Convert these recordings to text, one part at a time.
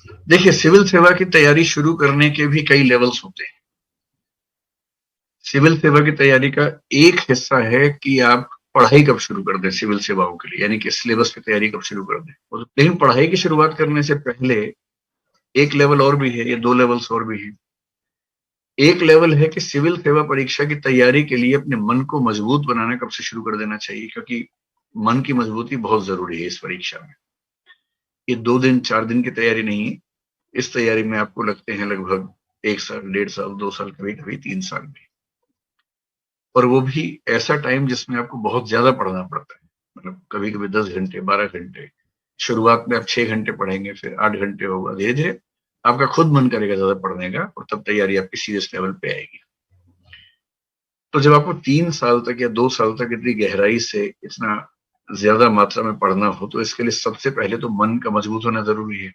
देखिए, सिविल सेवा की तैयारी शुरू करने के भी कई लेवल्स होते हैं। सिविल सेवा की तैयारी का एक हिस्सा है कि आप पढ़ाई कब शुरू कर दें सिविल सेवाओं के लिए, यानी कि सिलेबस की तैयारी कब शुरू कर दें। लेकिन पढ़ाई की शुरुआत करने से पहले एक लेवल और भी है, ये 2 लेवल्स और भी हैं। एक लेवल है कि सिविल सेवा परीक्षा की तैयारी के लिए अपने मन को मजबूत बनाना कब से शुरू कर देना चाहिए, क्योंकि मन की मजबूती बहुत ज़रूरी है इस परीक्षा में। ये 2 दिन, 4 दिन की तैयारी नहीं है। इस तैयारी में आपको लगते हैं लगभग 1 साल, 1.5 साल, 2 साल, कभी-कभी 3 साल भी। और वो भी ऐसा टाइम जिसमें आपको बहुत ज़्यादा पढ़ना पड़ता है। मतलब कभी-कभी 10 घंटे, 12 घंटे। शुरुआत में आप 6 घंटे पढ़ेंगे, फिर 8 घंटे होगा। धीरे-धीरे आपका खुद मन करेगा ज़्यादा पढ़ने का और तब तैयारी आपकी सीरियस लेवल पे आएगी। तो जब आपको 3 साल तक या 2 साल तक इतनी गहराई से इतना ज़्यादा मात्रा में पढ़ना हो, तो इसके लिए सबसे पहले तो मन का मजबूत होना ज़रूरी है।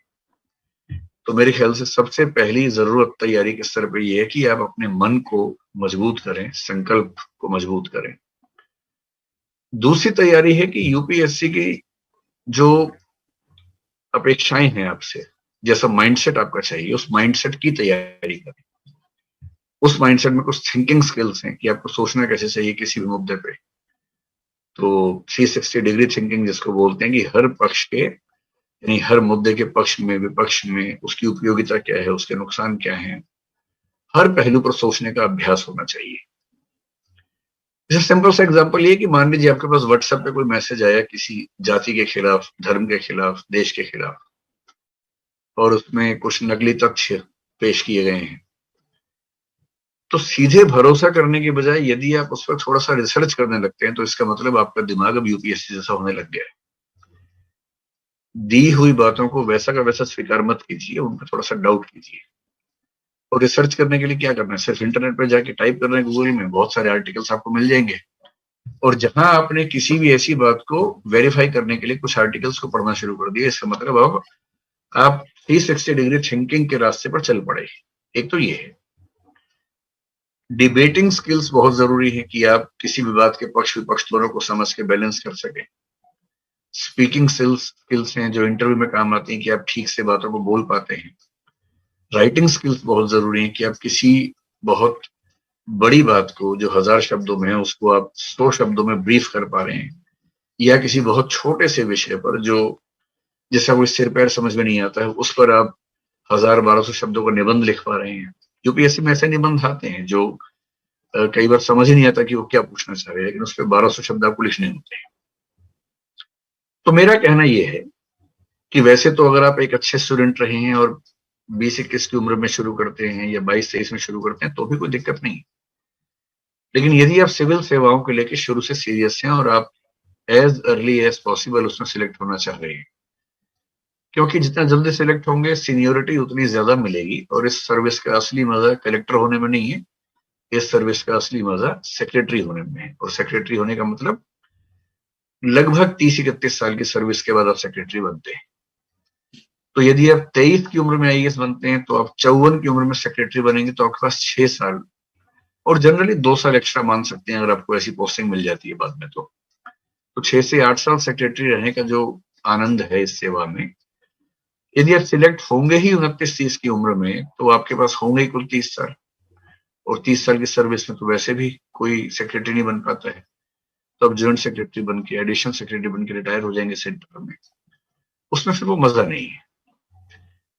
तो मेरे ख्याल से सबसे पहली ज़रूरत तैयारी के स्तर पे ये है कि आप अपने मन को मजबूत करें, संकल्प को मजबूत करें। दूसरी तैयारी है कि यूपीएससी की जो अपेक्षाएँ हैं आपसे, जैसा माइंडसेट आपका चाहिए, उस माइंडसेट की तैयारी करें। उस माइंडसेट में कुछ थिंकिंग स्किल्स हैं कि आपको सोचना कैसे चाहिए किसी भी मुद्दे पे। तो 360 डिग्री थिंकिंग जिसको बोलते हैं कि हर पक्ष के, यानी हर मुद्दे के पक्ष में, विपक्ष में उसकी उपयोगिता क्या है, उसके नुकसान क्या हैं, हर पहलू पर सोचने का अभ्यास होना चाहिए। जैसे सिंपल सा एग्जांपल ये कि मान लीजिए आपके पास व्हाट्सएप पे कोई मैसेज आया किसी जाति के खिलाफ, धर्म के खिलाफ, देश के खिलाफ, और उसमें कुछ नकली तथ्य पेश किए गए हैं। तो सीधे भरोसा करने की बजाय यदि आप उस पर थोड़ा सा रिसर्च करने लगते हैं, तो इसका मतलब आपका दिमाग अब यूपीएससी जैसा होने लग गया है। दी हुई बातों को वैसा का वैसा स्वीकार मत कीजिए, उन पर थोड़ा सा डाउट कीजिए। और रिसर्च करने के लिए क्या करना है, सिर्फ इंटरनेट पर जाके टाइप करना है गूगल में, बहुत सारे आर्टिकल्स आपको मिल जाएंगे। और जहां आपने किसी भी ऐसी बात को वेरीफाई करने के लिए कुछ आर्टिकल्स को पढ़ना शुरू कर दिया, इसका मतलब अब आप 360 डिग्री थिंकिंग के रास्ते पर चल पड़े। एक तो ये है। डिबेटिंग स्किल्स बहुत जरूरी है कि आप किसी भी बात के पक्ष विपक्ष दोनों को समझ के बैलेंस कर सकें। स्पीकिंग स्किल्स हैं जो इंटरव्यू में काम आती हैं कि आप ठीक से बातों को बोल पाते हैं। राइटिंग स्किल्स बहुत जरूरी है कि आप किसी बहुत बड़ी बात को जो 1000 शब्दों में है उसको आप 100 शब्दों में ब्रीफ कर पा रहे हैं, या किसी बहुत छोटे से विषय पर जो जिसका कोई सिर पैर समझ में नहीं आता है, उस पर आप 1000-1200 शब्दों का निबंध लिख पा रहे हैं। यूपीएससी में ऐसे निबंध आते हैं जो कई बार समझ ही नहीं आता कि वो क्या पूछना चाह रहे हैं, लेकिन उस पर 1200 शब्द आपको लिखने होते हैं। तो मेरा कहना यह है कि वैसे तो अगर आप एक अच्छे स्टूडेंट रहे हैं और 20-21 की उम्र में शुरू करते हैं या 22-23 में शुरू करते हैं तो भी कोई दिक्कत नहीं। लेकिन यदि आप सिविल सेवाओं को लेकर शुरू से सीरियस हैं और आप एज अर्ली एज पॉसिबल उसमें सिलेक्ट होना चाह रहे हैं, क्योंकि जितना जल्दी सिलेक्ट होंगे सीनियोरिटी उतनी ज्यादा मिलेगी, और इस सर्विस का असली मजा कलेक्टर होने में नहीं है, इस सर्विस का असली मजा सेक्रेटरी होने में है। और सेक्रेटरी होने का मतलब लगभग 30-31 साल की सर्विस के बाद आप सेक्रेटरी बनते हैं। तो यदि आप 23 की उम्र में आईएएस बनते हैं तो आप 54 की उम्र में सेक्रेटरी बनेंगे, तो आपके पास 6 साल और जनरली 2 साल एक्स्ट्रा मान सकते हैं अगर आपको ऐसी पोस्टिंग मिल जाती है बाद में। तो 6 से 8 साल सेक्रेटरी रहने का जो आनंद है इस सेवा में, यदि आप सिलेक्ट होंगे ही 29-30 की उम्र में, तो आपके पास होंगे ही कुल 30 साल। और 30 साल की सर्विस में तो वैसे भी कोई सेक्रेटरी नहीं बन पाता है। तो अब जॉइंट सेक्रेटरी बन के, एडिशनल सेक्रेटरी बन के रिटायर हो जाएंगे सेंटर में, उसमें फिर वो मजा नहीं है।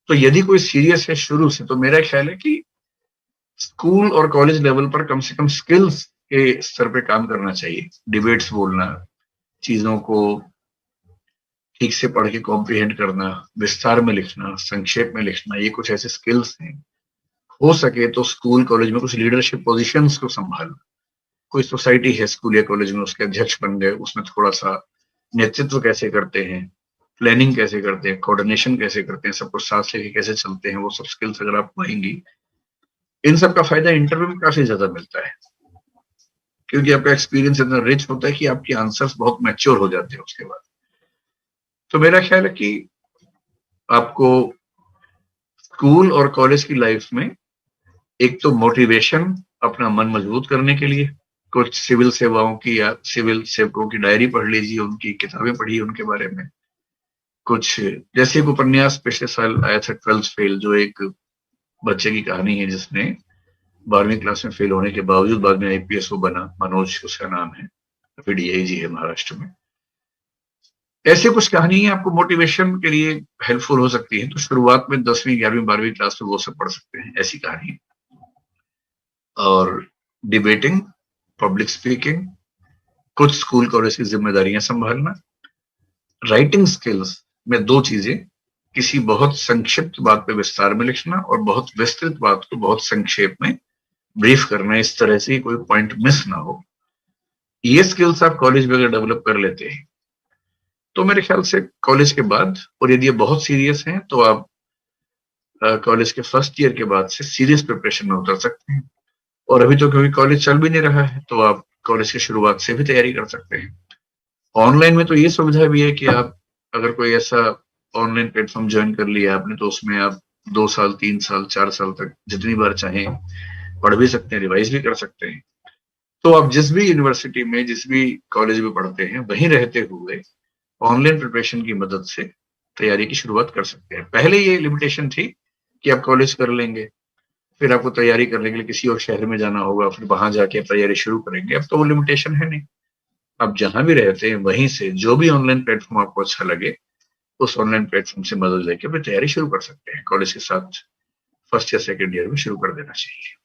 तो यदि कोई सीरियस है शुरू से, तो मेरा ख्याल है कि स्कूल और कॉलेज लेवल पर कम से कम स्किल्स के स्तर पे काम करना चाहिए। डिबेट्स बोलना, चीजों को ठीक से पढ़ के कॉम्प्रिहेंड करना, विस्तार में लिखना, संक्षेप में लिखना, ये कुछ ऐसे स्किल्स हैं। हो सके तो स्कूल कॉलेज में कुछ लीडरशिप पोजीशंस को संभालना। कोई सोसाइटी है स्कूल या कॉलेज में, उसके अध्यक्ष बन गए, उसमें थोड़ा सा नेतृत्व कैसे करते हैं, प्लानिंग कैसे करते हैं, कोऑर्डिनेशन कैसे करते हैं, सबको साथ लेके कैसे चलते हैं, वो सब स्किल्स अगर आप पाएंगी, इन सब का फायदा इंटरव्यू में काफी ज्यादा मिलता है, क्योंकि आपका एक्सपीरियंस इतना रिच होता है कि आपके आंसर्स बहुत मैच्योर हो जाते हैं उसके बाद। तो मेरा ख्याल है कि आपको स्कूल और कॉलेज की लाइफ में एक तो मोटिवेशन, अपना मन मजबूत करने के लिए कुछ सिविल सेवाओं की या सिविल सेवकों की डायरी पढ़ लीजिए, उनकी किताबें पढ़िए उनके बारे में। कुछ जैसे एक उपन्यास पिछले साल आया था 12th फेल, जो एक बच्चे की कहानी है जिसने 12वीं क्लास में फेल होने के बावजूद बाद में आईपीएस वो बना, मनोज उसका नाम है, अभी डीआईजी है महाराष्ट्र में। ऐसे कुछ कहानियां आपको मोटिवेशन के लिए हेल्पफुल हो सकती है, तो शुरुआत में 10वीं 11वीं 12वीं क्लास में वो सब पढ़ सकते हैं ऐसी कहानी। और डिबेटिंग, पब्लिक स्पीकिंग, कुछ स्कूल कॉलेज की जिम्मेदारियां संभालना, राइटिंग स्किल्स में दो चीजें, किसी बहुत संक्षिप्त बात पे विस्तार में लिखना और बहुत विस्तृत बात को बहुत संक्षेप में ब्रीफ करना, इस तरह से कोई पॉइंट मिस ना हो। ये स्किल्स आप कॉलेज में अगर डेवलप कर लेते हैं तो मेरे ख्याल से कॉलेज के बाद, और यदि ये बहुत सीरियस हैं तो आप कॉलेज के फर्स्ट ईयर के बाद से सीरियस प्रिपरेशन में उतर सकते हैं। और अभी तो क्योंकि कॉलेज चल भी नहीं रहा है तो आप कॉलेज की शुरुआत से भी तैयारी कर सकते हैं। ऑनलाइन में तो ये सुविधा भी है कि आप अगर कोई ऐसा ऑनलाइन प्लेटफॉर्म ज्वाइन कर लिया आपने तो उसमें आप 2 साल 3 साल 4 साल तक जितनी बार चाहें पढ़ भी सकते हैं, रिवाइज भी कर सकते हैं। तो आप जिस भी यूनिवर्सिटी में, जिस भी कॉलेज में पढ़ते हैं, वहीं रहते हुए ऑनलाइन प्रिपरेशन की मदद से तैयारी की शुरुआत कर सकते हैं। पहले ये लिमिटेशन थी कि आप कॉलेज कर लेंगे, फिर आपको तैयारी करने के लिए किसी और शहर में जाना होगा, फिर वहां जाके आप तैयारी शुरू करेंगे। अब तो वो लिमिटेशन है नहीं, आप जहां भी रहते हैं वहीं से जो भी ऑनलाइन प्लेटफॉर्म आपको अच्छा लगे उस ऑनलाइन प्लेटफॉर्म से मदद लेके अपनी तैयारी शुरू कर सकते हैं। कॉलेज के साथ फर्स्ट या सेकेंड ईयर में शुरू कर देना चाहिए।